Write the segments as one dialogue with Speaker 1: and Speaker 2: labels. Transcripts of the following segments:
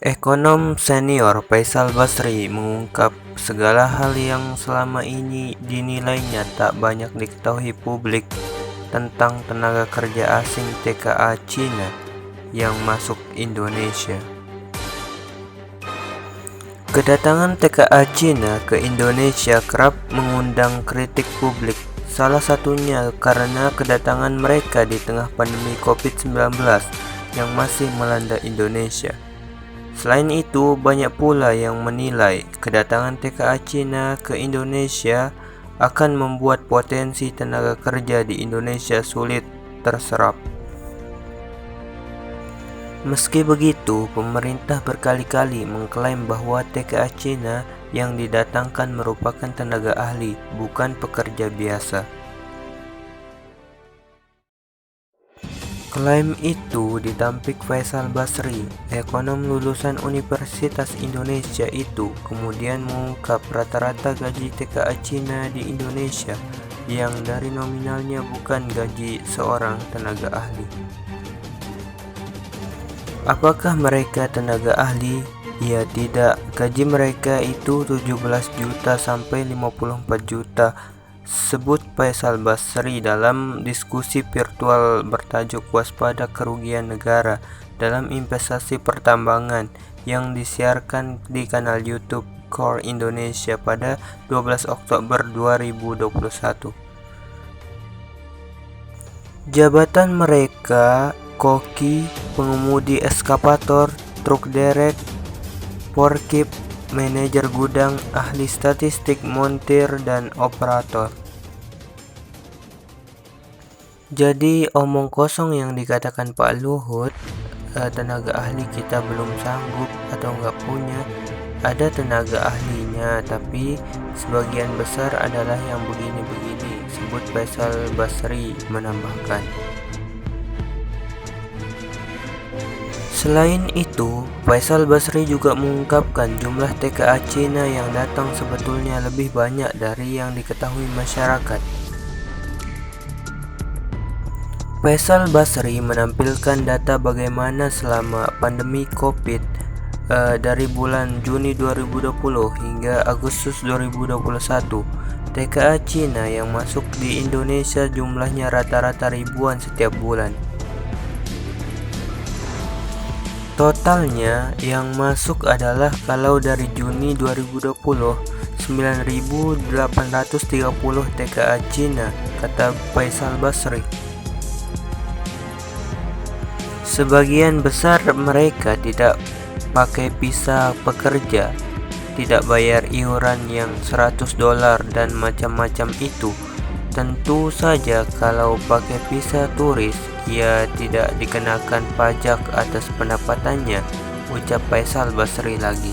Speaker 1: Ekonom senior Faisal Basri mengungkap segala hal yang selama ini dinilainya tak banyak diketahui publik tentang tenaga kerja asing TKA Cina yang masuk Indonesia. Kedatangan TKA Cina ke Indonesia kerap mengundang kritik publik, salah satunya karena kedatangan mereka di tengah pandemi COVID-19 yang masih melanda Indonesia. Selain itu, banyak pula yang menilai kedatangan TKA Cina ke Indonesia akan membuat potensi tenaga kerja di Indonesia sulit terserap. Meski begitu, pemerintah berkali-kali mengklaim bahwa TKA Cina yang didatangkan merupakan tenaga ahli, bukan pekerja biasa. Klaim itu ditampik Faisal Basri, ekonom lulusan Universitas Indonesia itu, kemudian mengungkap rata-rata gaji TKA Cina di Indonesia yang dari nominalnya bukan gaji seorang tenaga ahli. Apakah mereka tenaga ahli? Ya tidak, gaji mereka itu 17 juta sampai 54 juta, sebut Faisal Basri dalam diskusi virtual bertajuk Waspada Kerugian Negara dalam Investasi Pertambangan yang disiarkan di kanal YouTube Core Indonesia pada 12 Oktober 2021. Jabatan mereka koki, pengemudi eskavator, truk derek, forklift, manajer gudang, ahli statistik, montir, dan operator. Jadi omong kosong yang dikatakan Pak Luhut, tenaga ahli kita belum sanggup atau nggak punya. Ada tenaga ahlinya, tapi sebagian besar adalah yang begini-begini, sebut Faisal Basri menambahkan. Selain itu, Faisal Basri juga mengungkapkan jumlah TKA Cina yang datang sebetulnya lebih banyak dari yang diketahui masyarakat. Faisal Basri menampilkan data bagaimana selama pandemi COVID dari bulan Juni 2020 hingga Agustus 2021, TKA Cina yang masuk di Indonesia jumlahnya rata-rata ribuan setiap bulan. Totalnya yang masuk adalah kalau dari Juni 2020 9.830 TKA Cina, kata Faisal Basri. Sebagian besar mereka tidak pakai visa pekerja, tidak bayar iuran yang $100 dan macam-macam itu. Tentu saja kalau pakai visa turis, ia tidak dikenakan pajak atas pendapatannya, ucap Faisal Basri lagi.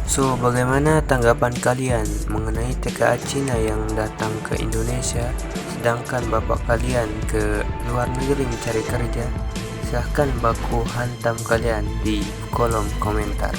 Speaker 1: So, bagaimana tanggapan kalian mengenai TKA Cina yang datang ke Indonesia, sedangkan bapak kalian ke luar negeri mencari kerja? Silahkan baku hantam kalian di kolom komentar.